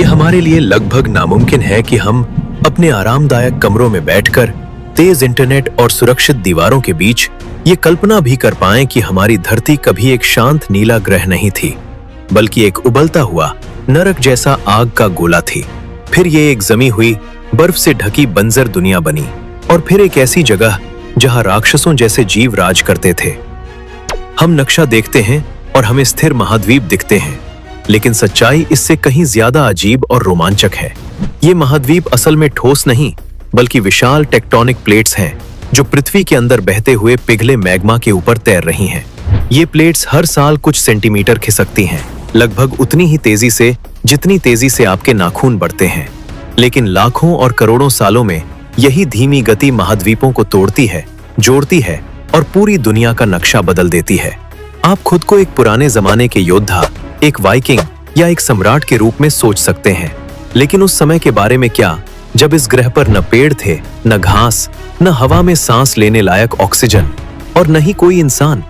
ये हमारे लिए लगभग नामुमकिन है कि हम अपने आरामदायक कमरों में बैठकर तेज इंटरनेट और सुरक्षित दीवारों के बीच ये कल्पना भी कर पाएं कि हमारी धरती कभी एक शांत नीला ग्रह नहीं थी, बल्कि एक उबलता हुआ नरक जैसा आग का गोला थी। फिर ये एक जमी हुई बर्फ से ढकी बंजर दुनिया बनी, और फिर एक ऐसी जगह जहां राक्षसों जैसे जीव राज करते थे। हम नक्शा देखते हैं और हमें स्थिर महाद्वीप दिखते हैं, लेकिन सच्चाई इससे कहीं ज्यादा अजीब और रोमांचक है। ये महाद्वीप असल में ठोस नहीं, बल्कि विशाल टेक्टोनिक प्लेट्स हैं जो पृथ्वी के अंदर बहते हुए पिघले मैग्मा के ऊपर तैर रही हैं। ये प्लेट्स हर साल कुछ सेंटीमीटर खिसकती हैं, लगभग उतनी ही तेजी से जितनी तेजी से आपके नाखून बढ़ते हैं। लेकिन लाखों और करोड़ों सालों में यही धीमी गति महाद्वीपों को तोड़ती है, जोड़ती है और पूरी दुनिया का नक्शा बदल देती है। आप खुद को एक पुराने जमाने के योद्धा, एक वाइकिंग या एक सम्राट के रूप में सोच सकते हैं, लेकिन उस समय के बारे में क्या, जब इस ग्रह पर न पेड़ थे, न घास, न हवा में सांस लेने लायक ऑक्सीजन और न ही कोई इंसान।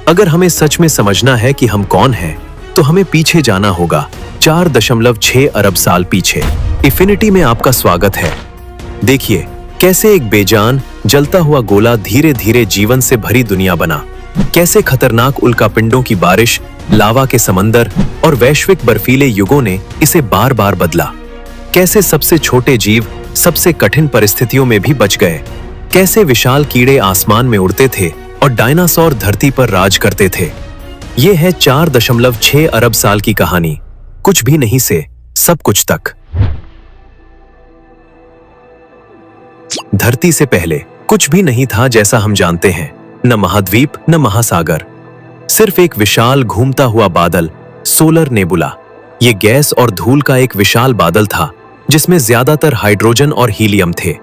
अगर हमें सच में समझना है कि हम कौन हैं, तो हमें पीछे जाना होगा, 4.6 अरब साल पीछे। इन्फिनिटी में आपका स्वागत है। देखिए कैसे एक बेजान जलता हुआ गोला धीरे धीरे जीवन से भरी दुनिया बना, कैसे खतरनाक उल्कापिंडों की बारिश, लावा के समंदर और वैश्विक बर्फीले युगों ने इसे बार बार बदला, कैसे सबसे छोटे जीव सबसे कठिन परिस्थितियों में भी बच गए, कैसे विशाल कीड़े आसमान में उड़ते थे और डायनासोर धरती पर राज करते थे। ये है 4.6 अरब साल की कहानी, कुछ भी नहीं से सब कुछ तक। धरती से पहले कुछ भी नहीं था जैसा हम जानते हैं, न महाद्वीप न महासागर, सिर्फ एक विशाल घूमता हुआ बादल, सोलर नेबुला। ये गैस और धूल का एक विशाल बादल था जिसमें ज्यादातर हाइड्रोजन और हीलियम थे,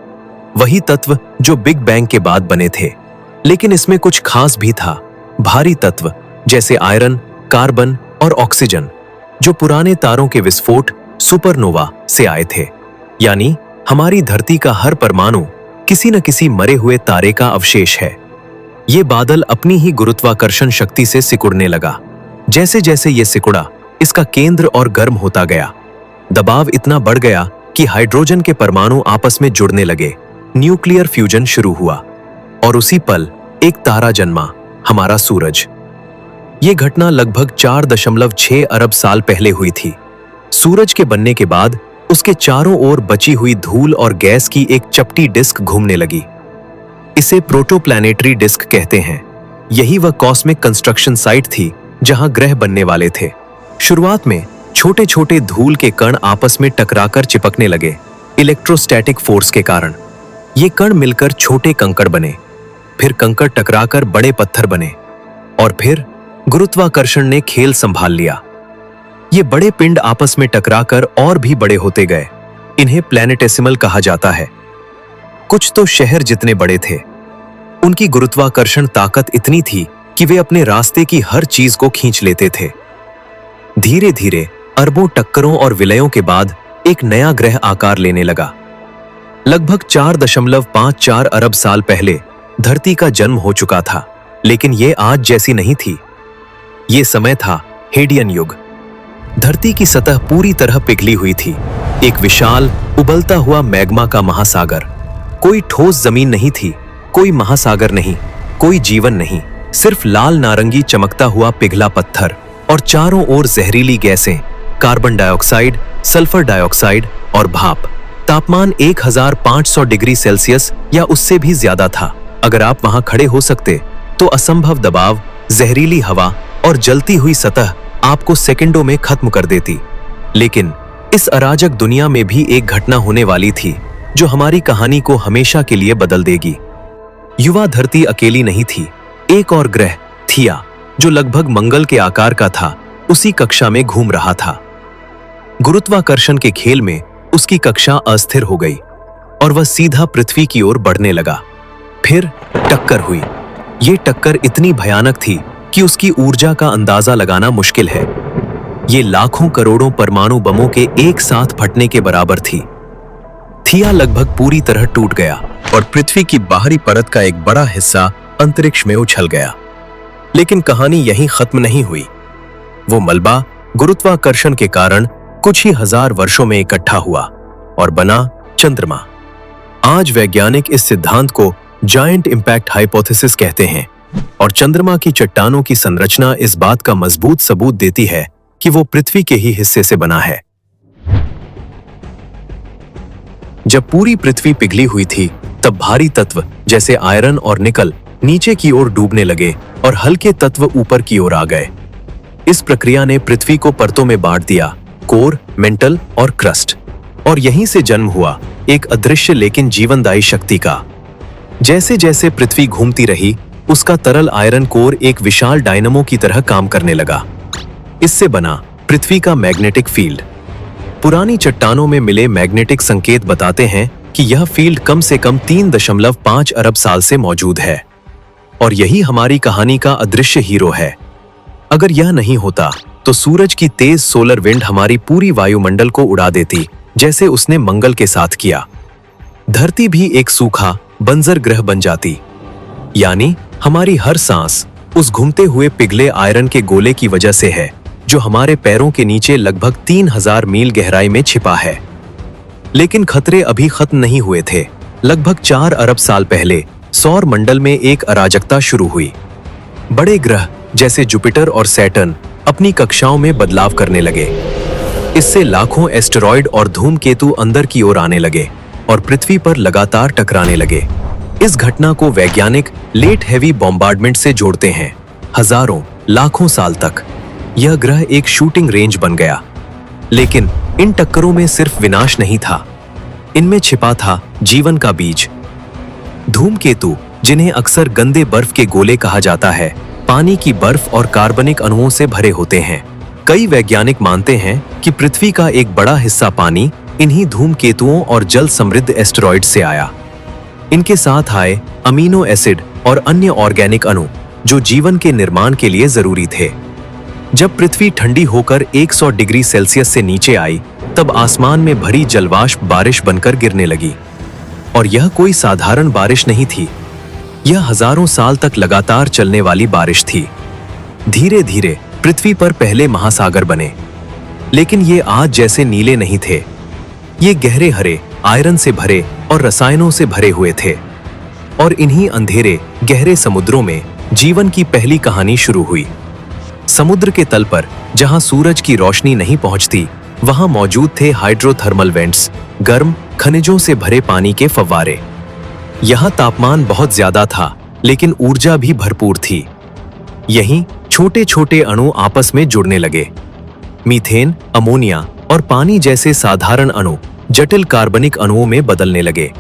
वही तत्व जो बिग बैंग के बाद बने थे। लेकिन इसमें कुछ खास भी था, भारी तत्व जैसे आयरन, कार्बन और ऑक्सीजन, जो पुराने तारों के विस्फोट सुपरनोवा से आए थे। यानी हमारी धरती का हर परमाणु किसी न किसी मरे हुए तारे का अवशेष है। ये बादल अपनी ही गुरुत्वाकर्षण शक्ति से सिकुड़ने लगा। जैसे जैसे ये सिकुड़ा, इसका केंद्र और गर्म होता गया। दबाव इतना बढ़ गया कि हाइड्रोजन के परमाणु आपस में जुड़ने लगे, न्यूक्लियर फ्यूजन शुरू हुआ, और उसी पल एक तारा जन्मा, हमारा सूरज। ये घटना लगभग 4.6 अरब साल पहले हुई थी। सूरज के बनने के बाद उसके चारों ओर बची हुई धूल और गैस की एक चपटी डिस्क घूमने लगी। इसे प्रोटोप्लैनेटरी डिस्क कहते हैं। यही वह कॉस्मिक कंस्ट्रक्शन साइट थी जहां ग्रह बनने वाले थे। शुरुआत में छोटे छोटे धूल के कण आपस में टकराकर चिपकने लगे, इलेक्ट्रोस्टैटिक फोर्स के कारण। ये कण मिलकर छोटे कंकड़ बने, फिर कंकड़ टकराकर बड़े पत्थर बने, और फिर गुरुत्वाकर्षण ने खेल संभाल लिया। ये बड़े पिंड आपस में टकराकर और भी बड़े होते गए। इन्हें प्लैनेटेसिमल कहा जाता है। कुछ तो शहर जितने बड़े थे। उनकी गुरुत्वाकर्षण ताकत इतनी थी कि वे अपने रास्ते की हर चीज को खींच लेते थे। धीरे धीरे अरबों टक्करों और विलयों के बाद एक नया ग्रह आकार लेने लगा। लगभग 4.54 अरब साल पहले धरती का जन्म हो चुका था, लेकिन ये आज जैसी नहीं थी। ये समय था हेडियन युग। धरती की सतह पूरी तरह पिघली हुई थी, एक विशाल उबलता हुआ मैग्मा का महासागर। कोई ठोस जमीन नहीं थी, कोई महासागर नहीं, कोई जीवन नहीं, सिर्फ लाल नारंगी चमकता हुआ पिघला पत्थर और चारों ओर जहरीली गैसें, कार्बन डाइऑक्साइड, सल्फर डाइऑक्साइड और भाप। तापमान 1500 डिग्री सेल्सियस या उससे भी ज्यादा था। अगर आप वहां खड़े हो सकते तो असंभव दबाव, जहरीली हवा और जलती हुई सतह आपको सेकंडों में खत्म कर देती। लेकिन इस अराजक दुनिया में भी एक घटना होने वाली थी जो हमारी कहानी को हमेशा के लिए बदल देगी। युवा धरती अकेली नहीं थी। एक और ग्रह, थिया, जो लगभग मंगल के आकार का था, उसी कक्षा में घूम रहा था। गुरुत्वाकर्षण के खेल में उसकी कक्षा अस्थिर हो गई और वह सीधा पृथ्वी की ओर बढ़ने लगा। फिर टक्कर हुई। ये टक्कर इतनी भयानक थी कि उसकी ऊर्जा का अंदाजा लगाना मुश्किल है। ये लाखों करोड़ों परमाणु बमों के एक साथ फटने के बराबर थी। थिया लगभग पूरी तरह टूट गया और पृथ्वी की बाहरी परत का एक बड़ा हिस्सा अंतरिक्ष में उछल गया। लेकिन कहानी यहीं खत्म नहीं हुई। वो मलबा गुरुत्वाकर्षण के कारण कुछ ही हजार वर्षों में इकट्ठा हुआ और बना चंद्रमा। आज वैज्ञानिक इस सिद्धांत को जायंट इंपैक्ट हाइपोथेसिस कहते हैं और चंद्रमा की चट्टानों की संरचना इस बात का मजबूत सबूत देती है कि वो पृथ्वी के ही हिस्से से बना है। जब पूरी पृथ्वी पिघली हुई थी तब भारी तत्व जैसे आयरन और निकल नीचे की ओर डूबने लगे और हल्के तत्व ऊपर की ओर आ गए। इस प्रक्रिया ने पृथ्वी को परतों में बांट दिया, कोर, मेंटल और क्रस्ट, और यहीं से जन्म हुआ एक अदृश्य लेकिन जीवनदायी शक्ति का। जैसे जैसे पृथ्वी घूमती रही, उसका तरल आयरन कोर एक विशाल डायनामो की तरह काम करने लगा। इससे बना पृथ्वी का मैग्नेटिक फील्ड। पुरानी चट्टानों में मिले मैग्नेटिक संकेत बताते हैं कि यह फील्ड कम से कम 3.5 अरब साल से मौजूद है और यही हमारी कहानी का अदृश्य हीरो है। अगर यह नहीं होता तो सूरज की तेज सोलर विंड हमारी पूरी वायुमंडल को उड़ा देती, जैसे उसने मंगल के साथ किया। धरती भी एक सूखा बंजर ग्रह बन जाती। यानी हमारी हर सांस उस घूमते हुए पिघले आयरन के गोले की वजह से है, जो हमारे पैरों के नीचे लगभग 3000 मील गहराई में छिपा है। लेकिन खतरे अभी खत्म नहीं हुए थे। लगभग 4 अरब साल पहले सौर मंडल में एक अराजकता शुरू हुई। बड़े ग्रह जैसे जुपिटर और सैटर्न अपनी कक्षाओं में बदलाव करने लगे। इससे लाखों एस्टेरॉयड और धूमकेतु अंदर की ओर आने लगे और पृथ्वी पर लगातार टकराने लगे। इस घटना को वैज्ञानिक लेट हेवी बॉम्बार्डमेंट से जोड़ते हैं। हजारों लाखों साल तक यह ग्रह एक शूटिंग रेंज बन गया। लेकिन इन टक्करों में सिर्फ विनाश नहीं था, इनमें छिपा था जीवन का बीज। धूमकेतु, जिन्हें अक्सर गंदे बर्फ के गोले कहा जाता है, पानी की बर्फ और कार्बनिक अणुओं से भरे होते हैं। कई वैज्ञानिक मानते हैं कि पृथ्वी का एक बड़ा हिस्सा पानी इन्हीं धूमकेतुओं और जल समृद्ध एस्टेरॉयड से आया। इनके साथ आए अमीनो एसिड और अन्य ऑर्गेनिक अणु जो जीवन के निर्माण के लिए जरूरी थे। जब पृथ्वी ठंडी होकर 100 डिग्री सेल्सियस से नीचे आई, तब आसमान में भरी जलवाष्प बारिश बनकर गिरने लगी। और यह कोई साधारण बारिश नहीं थी, यह हजारों साल तक लगातार चलने वाली बारिश थी। धीरे धीरे पृथ्वी पर पहले महासागर बने, लेकिन ये आज जैसे नीले नहीं थे। ये गहरे हरे, आयरन से भरे और रसायनों से भरे हुए थे। और इन्हीं अंधेरे गहरे समुद्रों में जीवन की पहली कहानी शुरू हुई। समुद्र के तल पर जहां सूरज की रोशनी नहीं पहुंचती, वहां मौजूद थे हाइड्रोथर्मल वेंट्स, गर्म खनिजों से भरे पानी के फव्वारे। यहां तापमान बहुत ज्यादा था, लेकिन ऊर्जा भी भरपूर थी। यहीं छोटे छोटे अणु आपस में जुड़ने लगे। मीथेन, अमोनिया और पानी जैसे साधारण अणु जटिल कार्बनिक अणुओं में बदलने लगे।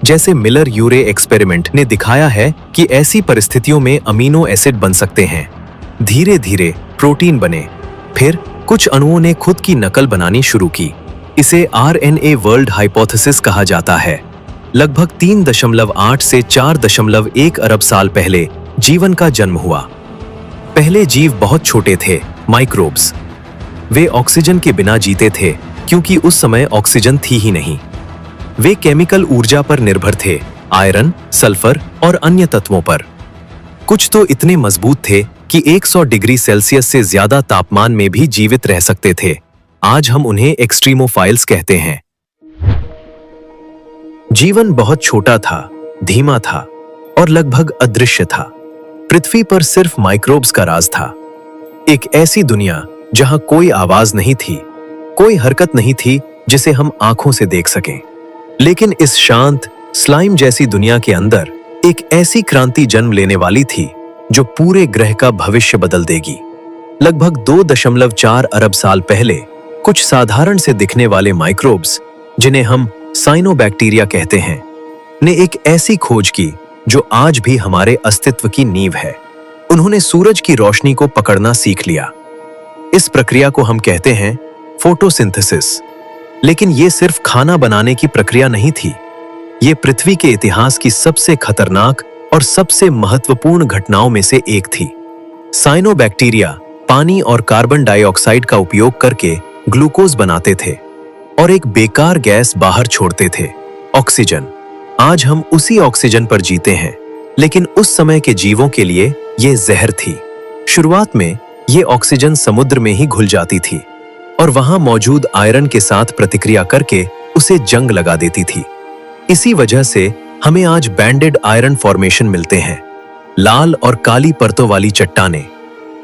जैसे मिलर यूरे एक्सपेरिमेंट ने दिखाया है कि ऐसी परिस्थितियों में अमीनो एसिड बन सकते हैं। धीरे धीरे प्रोटीन बने। फिर कुछ अणुओं ने खुद की नकल बनानी शुरू की। इसे आरएनए वर्ल्ड हाइपोथेसिस कहा जाता है। लगभग 3.8 से 4.1 अरब साल पहले जीवन का जन्म हुआ। पहले जीव बहुत छोटे थे, माइक्रोब्स। वे ऑक्सीजन के बिना जीते थे, क्योंकि उस समय ऑक्सीजन थी ही नहीं। वे केमिकल ऊर्जा पर निर्भर थे, आयरन, सल्फर और अन्य तत्वों पर। कुछ तो इतने मजबूत थे कि 100 डिग्री सेल्सियस से ज्यादा तापमान में भी जीवित रह सकते थे। आज हम उन्हें एक्सट्रीमोफाइल्स कहते हैं। जीवन बहुत छोटा था, धीमा था और लगभग अदृश्य था। पृथ्वी पर सिर्फ माइक्रोब्स का राज था। एक ऐसी दुनिया जहां कोई आवाज नहीं थी, कोई हरकत नहीं थी जिसे हम आंखों से देख सकें। लेकिन इस शांत, स्लाइम जैसी दुनिया के अंदर एक ऐसी क्रांति जन्म लेने वाली थी जो पूरे ग्रह का भविष्य बदल देगी। लगभग 2.4 अरब साल पहले कुछ साधारण से दिखने वाले माइक्रोब्स, जिन्हें हम साइनोबैक्टीरिया कहते हैं, ने एक ऐसी खोज की जो आज भी हमारे अस्तित्व की नींव है। उन्होंने सूरज की रोशनी को पकड़ना सीख लिया। इस प्रक्रिया को हम कहते हैं फोटोसिंथेसिस। लेकिन ये सिर्फ खाना बनाने की प्रक्रिया नहीं थी, ये पृथ्वी के इतिहास की सबसे खतरनाक और सबसे महत्वपूर्ण घटनाओं में से एक थी। साइनोबैक्टीरिया पानी और कार्बन डाइऑक्साइड का उपयोग करके ग्लूकोज बनाते थे और एक बेकार गैस बाहर छोड़ते थे, ऑक्सीजन। आज हम उसी ऑक्सीजन पर जीते हैं, लेकिन उस समय के जीवों के लिए ये जहर थी। शुरुआत में ये ऑक्सीजन समुद्र में ही घुल जाती थी, और वहां मौजूद आयरन के साथ प्रतिक्रिया करके उसे जंग लगा देती थी। इसी वजह से हमें आज बैंडेड आयरन फॉर्मेशन मिलते हैं, लाल और काली परतों वाली चट्टानें,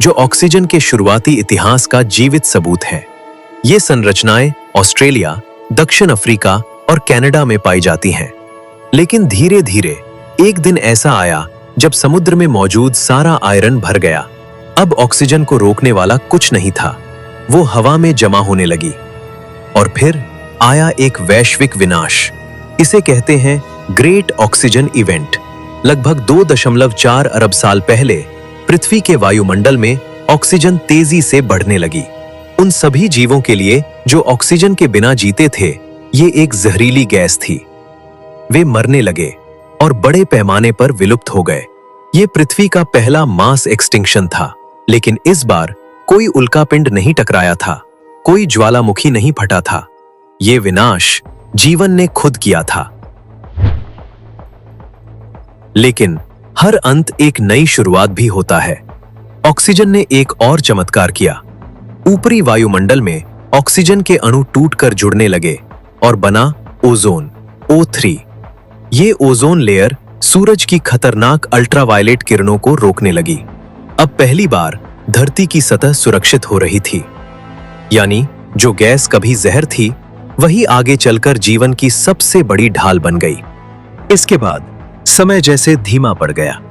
जो ऑक्सीजन के शुरुआती इतिहास का जीवित सबूत है। ये संरचनाएं ऑस्ट्रेलिया, दक्षिण अफ्रीका और कनाडा में पाई जाती हैं। लेकिन धीरे धीरे एक दिन ऐसा आया जब समुद्र में मौजूद सारा आयरन भर गया। अब ऑक्सीजन को रोकने वाला कुछ नहीं था, वो हवा में जमा होने लगी। और फिर आया एक वैश्विक विनाश। इसे कहते हैं ग्रेट ऑक्सीजन इवेंट। लगभग 2.4 अरब साल पहले पृथ्वी के वायुमंडल में ऑक्सीजन तेजी से बढ़ने लगी। उन सभी जीवों के लिए जो ऑक्सीजन के बिना जीते थे, ये एक जहरीली गैस थी। वे मरने लगे और बड़े पैमाने पर विलुप्त हो गए। ये पृथ्वी का पहला मास एक्सटिंक्शन था। लेकिन इस बार कोई उल्कापिंड नहीं टकराया था, कोई ज्वालामुखी नहीं फटा था। ये विनाश जीवन ने खुद किया था। लेकिन हर अंत एक नई शुरुआत भी होता है। ऑक्सीजन ने एक और चमत्कार किया। ऊपरी वायुमंडल में ऑक्सीजन के अणु टूटकर जुड़ने लगे और बना ओजोन, O3। ये ओजोन लेयर सूरज की खतरनाक अल्ट्रावायलेट किरणों को रोकने लगी। अब पहली बार धरती की सतह सुरक्षित हो रही थी। यानी जो गैस कभी जहर थी, वही आगे चलकर जीवन की सबसे बड़ी ढाल बन गई। इसके बाद समय जैसे धीमा पड़ गया।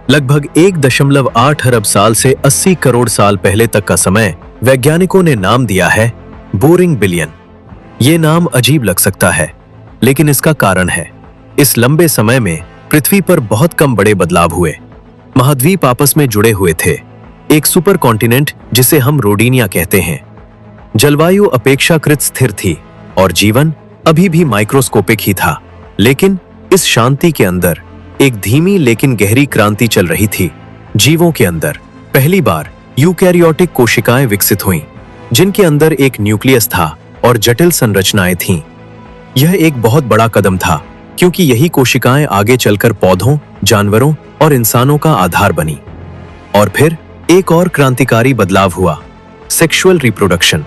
लगभग 1.8 अरब साल से 80 करोड़ साल पहले तक का समय वैज्ञानिकों ने नाम दिया है बोरिंग बिलियन। ये नाम अजीब लग सकता है, लेकिन इसका कारण है। इस लंबे समय में पृथ्वी पर बहुत कम बड़े बदलाव हुए। महाद्वीप आपस में जुड़े हुए थे, एक सुपर कॉन्टिनेंट जिसे हम रोडिनिया कहते हैं। जलवायु अपेक्षाकृत स्थिर थी और जीवन अभी भी माइक्रोस्कोपिक ही था। लेकिन इस शांति के अंदर एक धीमी लेकिन गहरी क्रांति चल रही थी। जीवों के अंदर पहली बार यूकैरियोटिक कोशिकाएं विकसित हुईं, जिनके अंदर एक न्यूक्लियस था और जटिल संरचनाएं थीं। यह एक बहुत बड़ा कदम था, क्योंकि यही कोशिकाएं आगे चलकर पौधों, जानवरों और इंसानों का आधार बनी। और फिर एक और क्रांतिकारी बदलाव हुआ, सेक्सुअल रिप्रोडक्शन।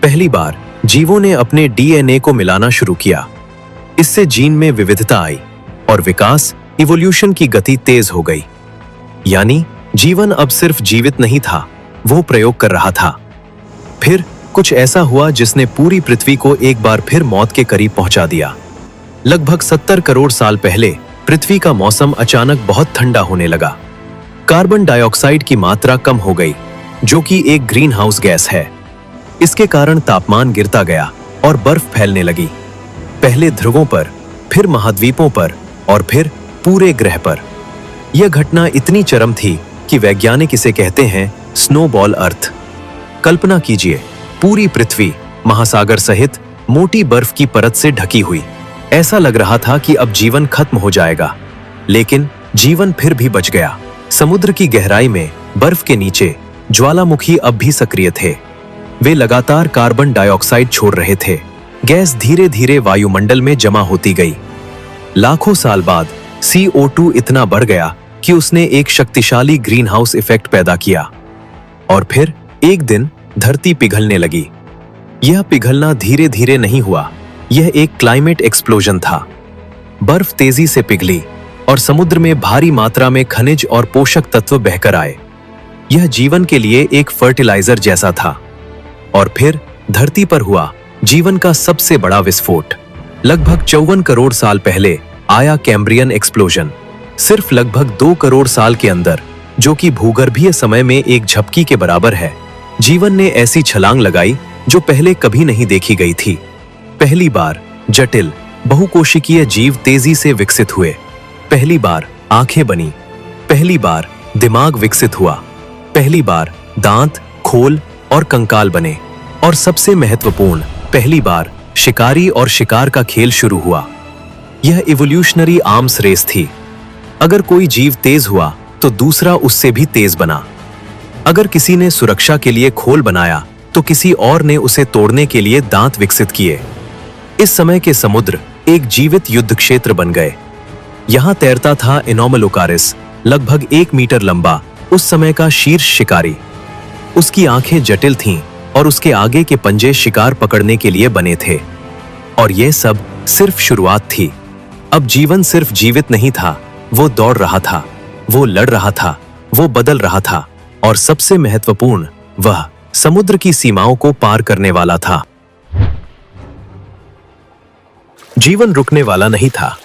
पहली बार जीवों ने अपने डीएनए को मिलाना शुरू किया। इससे जीन में विविधता आई और विकास, इवोल्यूशन की गति तेज हो गई। यानी जीवन अब सिर्फ जीवित नहीं था, वो प्रयोग कर रहा था। फिर कुछ ऐसा हुआ जिसने पूरी पृथ्वी को एक बार फिर मौत के करीब पहुंचा दिया। लगभग 70 करोड़ साल पहले पृथ्वी का मौसम अचानक बहुत ठंडा होने लगा। कार्बन डाइऑक्साइड की मात्रा कम हो गई, जो कि एक ग्रीन हाउस गैस है। इसके कारण तापमान गिरता गया और बर्फ फैलने लगी, पहले ध्रुवों पर, फिर महाद्वीपों पर और फिर पूरे ग्रह पर। यह घटना इतनी चरम थी कि वैज्ञानिक इसे कहते हैं स्नोबॉल अर्थ। कल्पना कीजिए, पूरी पृथ्वी महासागर सहित मोटी बर्फ की परत से ढकी हुई। ऐसा लग रहा था कि अब जीवन खत्म हो जाएगा, लेकिन जीवन फिर भी बच गया। समुद्र की गहराई में बर्फ के नीचे ज्वालामुखी अब भी सक्रिय थे। वे लगातार कार्बन डाइऑक्साइड छोड़ रहे थे। गैस धीरे धीरे वायुमंडल में जमा होती गई। लाखों साल बाद CO2 इतना बढ़ गया कि उसने एक शक्तिशाली ग्रीन हाउस इफेक्ट पैदा किया। और फिर एक दिन धरती पिघलने लगी। यह पिघलना धीरे धीरे नहीं हुआ, यह एक क्लाइमेट एक्सप्लोजन था। बर्फ तेजी से पिघली और समुद्र में भारी मात्रा में खनिज और पोषक तत्व बहकर आए। यह जीवन के लिए एक फर्टिलाइजर जैसा था। और फिर धरती पर हुआ जीवन का सबसे बड़ा विस्फोट। लगभग 54 करोड़ साल पहले आया कैम्ब्रियन एक्सप्लोजन। सिर्फ लगभग 2 करोड़ साल के अंदर, जो कि भूगर्भीय समय में एक झपकी के बराबर है, जीवन ने ऐसी छलांग लगाई जो पहले कभी नहीं देखी गई थी। पहली बार जटिल बहुकोशिकीय जीव तेजी से विकसित हुए। पहली बार आंखें बनी। पहली बार दिमाग विकसित हुआ। पहली बार दांत, खोल और कंकाल बने। और सबसे महत्वपूर्ण, पहली बार शिकारी और शिकार का खेल शुरू हुआ। यह इवोल्यूशनरी आर्म्स रेस थी। अगर कोई जीव तेज हुआ तो दूसरा उससे भी तेज बना। अगर किसी ने सुरक्षा के लिए खोल बनाया तो किसी और ने उसे तोड़ने के लिए दांत विकसित किए। इस समय के समुद्र एक जीवित युद्ध क्षेत्र बन गए। यहां तैरता था एनोमलोकारिस, लगभग 1 मीटर लंबा, उस समय का शीर्ष शिकारी। उसकी आंखें जटिल थीं और उसके आगे के पंजे शिकार पकड़ने के लिए बने थे। और यह सब सिर्फ शुरुआत थी। अब जीवन सिर्फ जीवित नहीं था, वो दौड़ रहा था, वो लड़ रहा था, वो बदल रहा था, और सबसे महत्वपूर्ण, वह समुद्र की सीमाओं को पार करने वाला था। जीवन रुकने वाला नहीं था।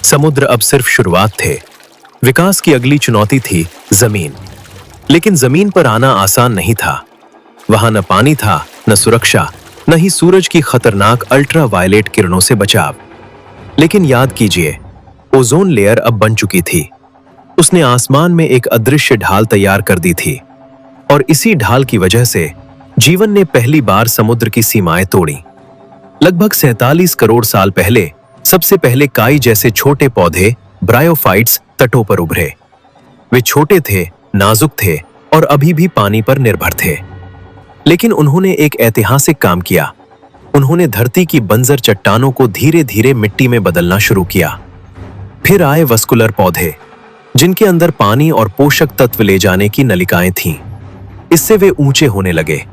समुद्र अब सिर्फ शुरुआत थे। विकास की अगली चुनौती थी जमीन। लेकिन जमीन पर आना आसान नहीं था। वहां न पानी था, न सुरक्षा, न ही सूरज की खतरनाक अल्ट्रा वायलेट किरणों से बचाव। लेकिन याद कीजिए, ओजोन लेयर अब बन चुकी थी। उसने आसमान में एक अदृश्य ढाल तैयार कर दी थी, और इसी ढाल की वजह से जीवन ने पहली बार समुद्र की सीमाएं तोड़ी। लगभग 47 करोड़ साल पहले सबसे पहले काई जैसे छोटे पौधे, ब्रायोफाइट्स, तटों पर उभरे। वे छोटे थे, नाजुक थे और अभी भी पानी पर निर्भर थे। लेकिन उन्होंने एक ऐतिहासिक काम किया। उन्होंने धरती की बंजर चट्टानों को धीरे धीरे मिट्टी में बदलना शुरू किया। फिर आए वस्कुलर पौधे, जिनके अंदर पानी और पोषक तत्व ले जाने की नलिकाएं थीं। इससे वे ऊंचे होने लगे।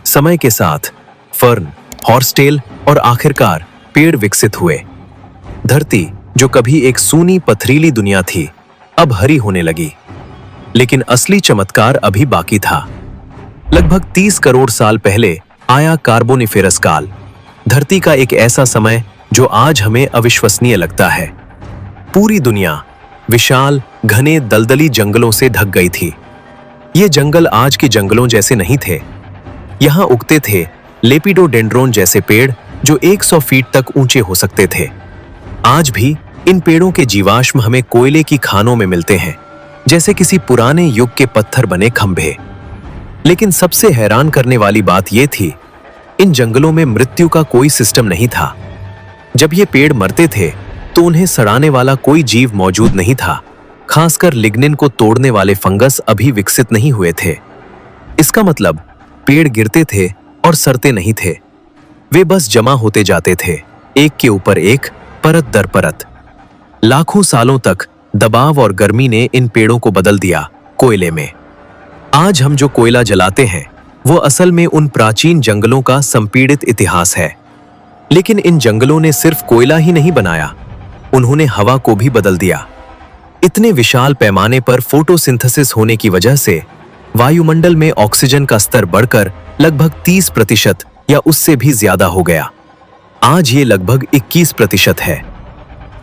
समय के साथ फर्न, हॉर्सटेल और आखिरकार पेड़ विकसित हुए। धरती, जो कभी एक सूनी पथरीली दुनिया थी, अब हरी होने लगी। लेकिन असली चमत्कार अभी बाकी था। लगभग 30 करोड़ साल पहले आया कार्बोनिफेरस काल, धरती का एक ऐसा समय जो आज हमें अविश्वसनीय लगता है। पूरी दुनिया विशाल, घने दलदली जंगलों से ढक गई थी। ये जंगल आज के जंगलों जैसे नहीं थे। यहाँ उगते थे लेपिडोडेंड्रोन जैसे पेड़ जो 100 फीट तक ऊंचे हो सकते थे। आज भी इन पेड़ों के जीवाश्म हमें कोयले की खानों में मिलते हैं, जैसे किसी पुराने युग के पत्थर बने खंभे। लेकिन सबसे हैरान करने वाली बात यह थी, इन जंगलों में मृत्यु का कोई सिस्टम नहीं था। जब ये पेड़ मरते थे तो उन्हें सड़ाने वाला कोई जीव मौजूद नहीं था। खासकर लिग्निन को तोड़ने वाले फंगस अभी विकसित नहीं हुए थे। इसका मतलब पेड़ गिरते थे और सड़ते नहीं थे, वे बस जमा होते जाते थे, एक के ऊपर एक, परत दर परत। लाखों सालों तक दबाव और गर्मी ने इन पेड़ों को बदल दिया कोयले में। आज हम जो कोयला जलाते हैं वो असल में उन प्राचीन जंगलों का संपीड़ित इतिहास है। लेकिन इन जंगलों ने सिर्फ कोयला ही नहीं बनाया, उन्होंने हवा को भी बदल दिया। इतने विशाल पैमाने पर फोटोसिंथेसिस होने की वजह से वायुमंडल में ऑक्सीजन का स्तर बढ़कर लगभग 30% या उससे भी ज्यादा हो गया। आज ये लगभग 21% है।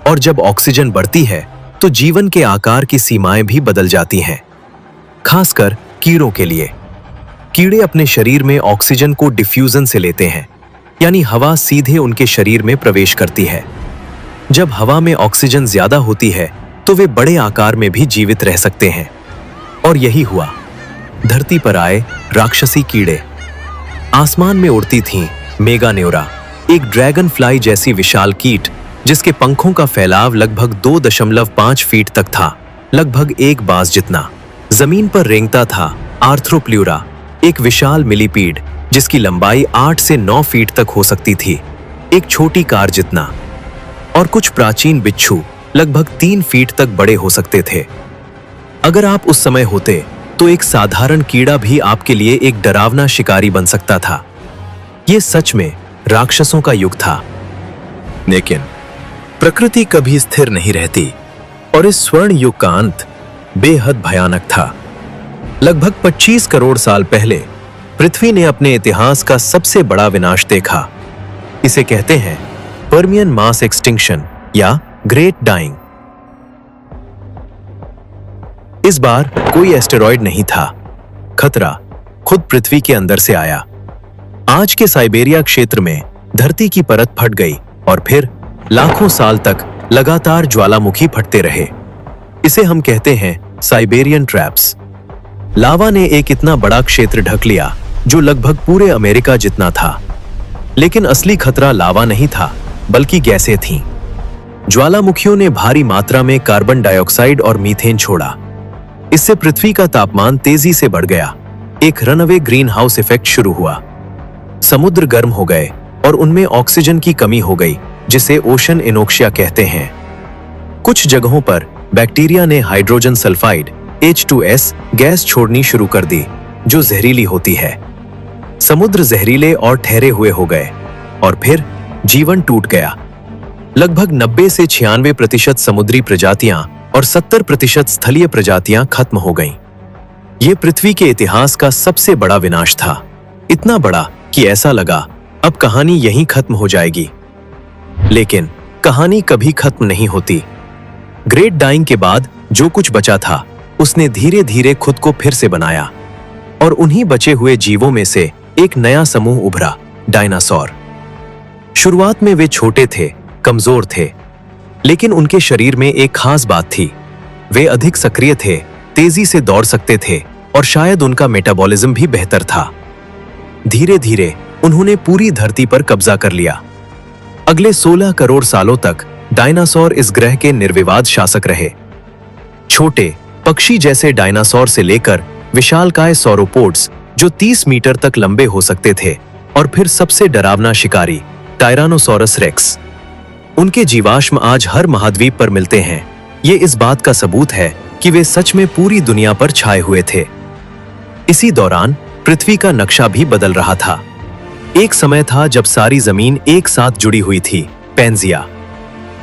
और जब ऑक्सीजन बढ़ती है तो जीवन के आकार की सीमाएं भी बदल जाती हैं। खासकर कीड़ों के लिए। कीड़े अपने शरीर में ऑक्सीजन को डिफ्यूजन से लेते हैं, यानी हवा सीधे उनके शरीर में प्रवेश करती है। जब हवा में ऑक्सीजन ज्यादा होती है तो वे बड़े आकार में भी जीवित रह सकते हैं। और यही हुआ। धरती पर आए राक्षसी कीड़े। आसमान में उड़ती थीं मेगानेउरा, एक ड्रैगन फ्लाई जैसी विशाल कीट जिसके पंखों का फैलाव लगभग 2.5 फीट तक था, लगभग एक बांस जितना। जमीन पर रेंगता था आर्थ्रोप्ल्यूरा, एक विशाल मिलीपीड जिसकी लंबाई 8 से 9 फीट तक हो सकती थी, एक छोटी कार जितना। और कुछ प्राचीन बिच्छू लगभग 3 फीट तक बड़े हो सकते थे। अगर आप उस समय होते तो एक साधारण कीड़ा भी आपके लिए एक डरावना शिकारी बन सकता था। यह सच में राक्षसों का युग था। लेकिन प्रकृति कभी स्थिर नहीं रहती और इस स्वर्ण युग का अंत बेहद भयानक था। लगभग 25 करोड़ साल पहले पृथ्वी ने अपने इतिहास का सबसे बड़ा विनाश देखा। इसे कहते हैं पर्मियन मास एक्सटिंक्शन या ग्रेट डाइंग। इस बार कोई एस्टेरॉयड नहीं था। खतरा खुद पृथ्वी के अंदर से आया। आज के साइबेरिया क्षेत्र में धरती की परत फट गई और फिर लाखों साल तक लगातार ज्वालामुखी फटते रहे। इसे हम कहते हैं साइबेरियन ट्रैप्स। लावा ने एक इतना बड़ा क्षेत्र ढक लिया जो लगभग पूरे अमेरिका जितना था। लेकिन असली खतरा लावा नहीं था, बल्कि गैसें थीं। ज्वालामुखियों ने भारी मात्रा में कार्बन डाइऑक्साइड और मीथेन छोड़ा। इससे पृथ्वी का तापमान तेजी से बढ़ गया। एक रनअवे ग्रीन हाउस इफेक्ट शुरू हुआ। समुद्र गर्म हो गए और उनमें ऑक्सीजन की कमी हो गई, जिसे ओशन इनोक्सिया कहते हैं। कुछ जगहों पर बैक्टीरिया ने हाइड्रोजन सल्फाइड H2S गैस छोड़नी शुरू कर दी, जो जहरीली होती है। समुद्र जहरीले और ठहरे हुए हो गए और फिर जीवन टूट गया। लगभग 90 से 96% समुद्री प्रजातियां और 70% स्थलीय प्रजातियां खत्म हो गईं। ये पृथ्वी के इतिहास का सबसे बड़ा विनाश था, इतना बड़ा कि ऐसा लगा अब कहानी यहीं खत्म हो जाएगी। लेकिन कहानी कभी खत्म नहीं होती। ग्रेट डाइंग के बाद जो कुछ बचा था उसने धीरे धीरे खुद को फिर से बनाया और उन्हीं बचे हुए जीवों में से एक नया समूह उभरा, डायनासोर। शुरुआत में वे छोटे थे, कमजोर थे, लेकिन उनके शरीर में एक खास बात थी। वे अधिक सक्रिय थे, तेजी से दौड़ सकते थे और शायद उनका मेटाबॉलिज्म भी बेहतर था। धीरे धीरे उन्होंने पूरी धरती पर कब्जा कर लिया। अगले 16 करोड़ सालों तक डायनासोर इस ग्रह के निर्विवाद शासक रहे। छोटे पक्षी जैसे डायनासोर से लेकर विशालकाय सौरोपोड्स जो 30 मीटर तक लंबे हो सकते थे, और फिर सबसे डरावना शिकारी टायरानोसोरस रेक्स। उनके जीवाश्म आज हर महाद्वीप पर मिलते हैं। ये इस बात का सबूत है कि वे सच में पूरी दुनिया पर छाए हुए थे। इसी दौरान पृथ्वी का नक्शा भी बदल रहा था। एक समय था जब सारी जमीन एक साथ जुड़ी हुई थी, पैंजिया।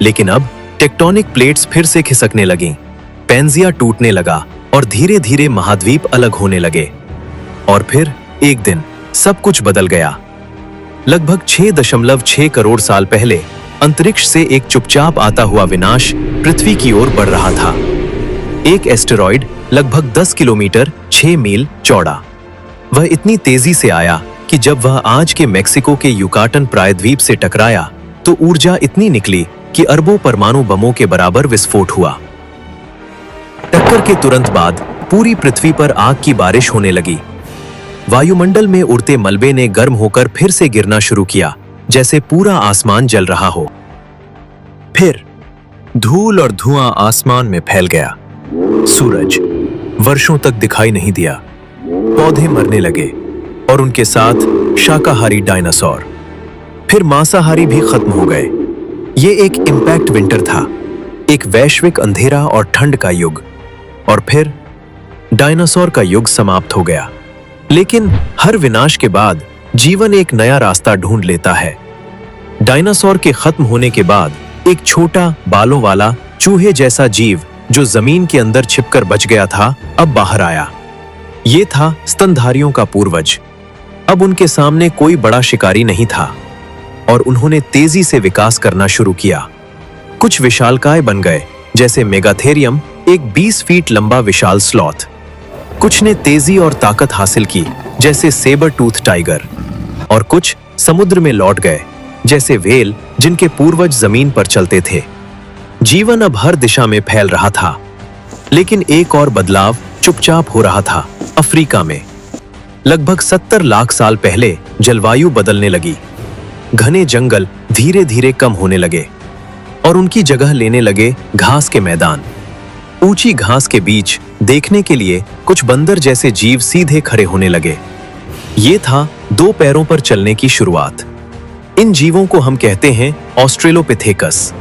लेकिन अब टेक्टोनिक प्लेट्स फिर से खिसकने लगीं। पैंजिया टूटने लगा और धीरे धीरे महाद्वीप अलग होने लगे। और फिर एक दिन सब कुछ बदल गया। लगभग 6.6 करोड़ साल पहले अंतरिक्ष से एक चुपचाप आता हुआ विनाश पृथ्वी की ओर बढ़ रहा था। एक एस्टेरॉयड लगभग 10 किलोमीटर 6 मील चौड़ा। वह इतनी तेजी से आया कि जब वह आज के मेक्सिको के युकाटन प्रायद्वीप से टकराया तो ऊर्जा इतनी निकली कि अरबों परमाणु बमों के बराबर विस्फोट हुआ। टक्कर के तुरंत बाद पूरी पृथ्वी पर आग की बारिश होने लगी। वायुमंडल में उड़ते मलबे ने गर्म होकर फिर से गिरना शुरू किया, जैसे पूरा आसमान जल रहा हो। फिर धूल और धुआं आसमान में फैल गया। सूरज वर्षों तक दिखाई नहीं दिया। पौधे मरने लगे और उनके साथ शाकाहारी डायनासोर। फिर मांसाहारी भी खत्म हो गए। ये एक इंपैक्ट विंटर था, एक वैश्विक अंधेरा और ठंड का युग। और फिर डायनासोर का युग समाप्त हो गया। लेकिन हर विनाश के बाद जीवन एक नया रास्ता ढूंढ लेता है। डायनासोर के खत्म होने के बाद एक छोटा बालों वाला चूहे जैसा जीव जो जमीन के अंदर छिपकर बच गया था, अब बाहर आया। ये था स्तनधारियों का पूर्वज। अब उनके सामने कोई बड़ा शिकारी नहीं था और उन्होंने तेजी से विकास करना शुरू किया। कुछ विशालकाय बन गए, जैसे मेगाथेरियम, एक 20 फीट लंबा विशाल स्लॉथ। कुछ ने तेजी और ताकत हासिल की, जैसे सेबर टूथ टाइगर। और कुछ समुद्र में लौट गए, जैसे व्हेल, जिनके पूर्वज जमीन पर चलते थे। जीवन अब हर दिशा में फैल रहा था। लेकिन एक और बदलाव चुपचाप हो रहा था, अफ्रीका में। लगभग 70 लाख साल पहले जलवायु बदलने लगी। घने जंगल धीरे धीरे कम होने लगे और उनकी जगह लेने लगे घास के मैदान। ऊंची घास के बीच देखने के लिए कुछ बंदर जैसे जीव सीधे खड़े होने लगे। ये था 2 पैरों पर चलने की शुरुआत। इन जीवों को हम कहते हैं ऑस्ट्रेलोपिथेकस।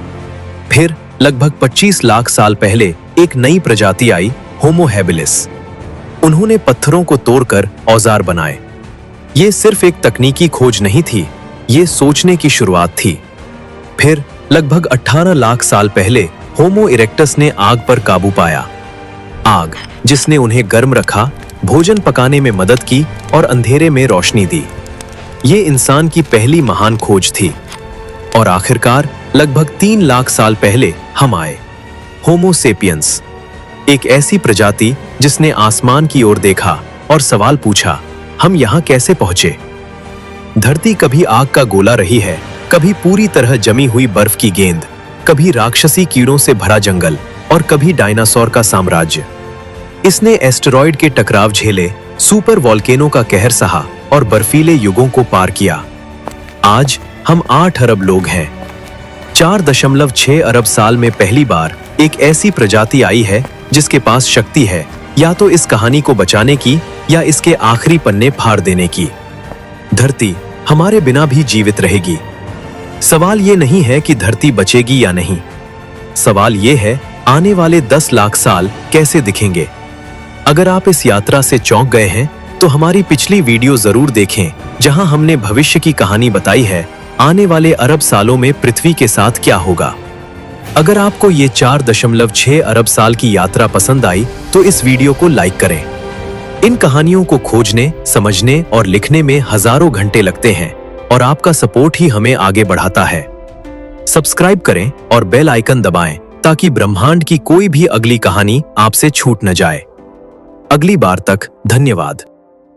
फिर लगभग 25 लाख साल पहले एक नई प्रजाति आई, होमो हैबिलिस। उन्होंने पत्थरों को तोड़कर औजार बनाए। ये सिर्फ एक तकनीकी खोज नहीं थी, ये सोचने की शुरुआत थी। फिर लगभग 18 लाख साल पहले होमो इरेक्टस ने आग पर काबू पाया। आग जिसने उन्हें गर्म रखा, भोजन पकाने में मदद की और अंधेरे में रोशनी दी। ये इंसान की पहली महान खोज थी। और आखिरकार लगभग 3 लाख साल पहले हम आए, होमो सेपियंस। एक ऐसी प्रजाति जिसने आसमान की ओर देखा और सवाल पूछा, हम यहाँ कैसे पहुंचे? धरती कभी आग का गोला रही है, कभी पूरी तरह जमी हुई बर्फ की गेंद, कभी राक्षसी कीड़ों से भरा जंगल और कभी डायनासोर का साम्राज्य। इसने एस्टेरॉयड के टकराव झेले, सुपर वॉल्केनो का कहर सहा और बर्फीले युगों को पार किया। आज हम 8 अरब लोग हैं। 4.6 अरब साल में पहली बार एक ऐसी प्रजाति आई है जिसके पास शक्ति है या तो इस कहानी को बचाने की या इसके आखिरी पन्ने फाड़ देने की। धरती हमारे बिना भी जीवित रहेगी। सवाल ये नहीं है कि धरती बचेगी या नहीं। सवाल ये है, आने वाले 10 लाख साल कैसे दिखेंगे? अगर आप इस यात्रा से चौंक गए हैं तो हमारी पिछली वीडियो जरूर देखें, जहां हमने भविष्य की कहानी बताई है, आने वाले अरब सालों में पृथ्वी के साथ क्या होगा। अगर आपको ये 4.6 अरब साल की यात्रा पसंद आई तो इस वीडियो को लाइक करें। इन कहानियों को खोजने, समझने और लिखने में हजारों घंटे लगते हैं और आपका सपोर्ट ही हमें आगे बढ़ाता है। सब्सक्राइब करें और बेल आइकन दबाएं ताकि ब्रह्मांड की कोई भी अगली कहानी आपसे छूट न जाए। अगली बार तक धन्यवाद।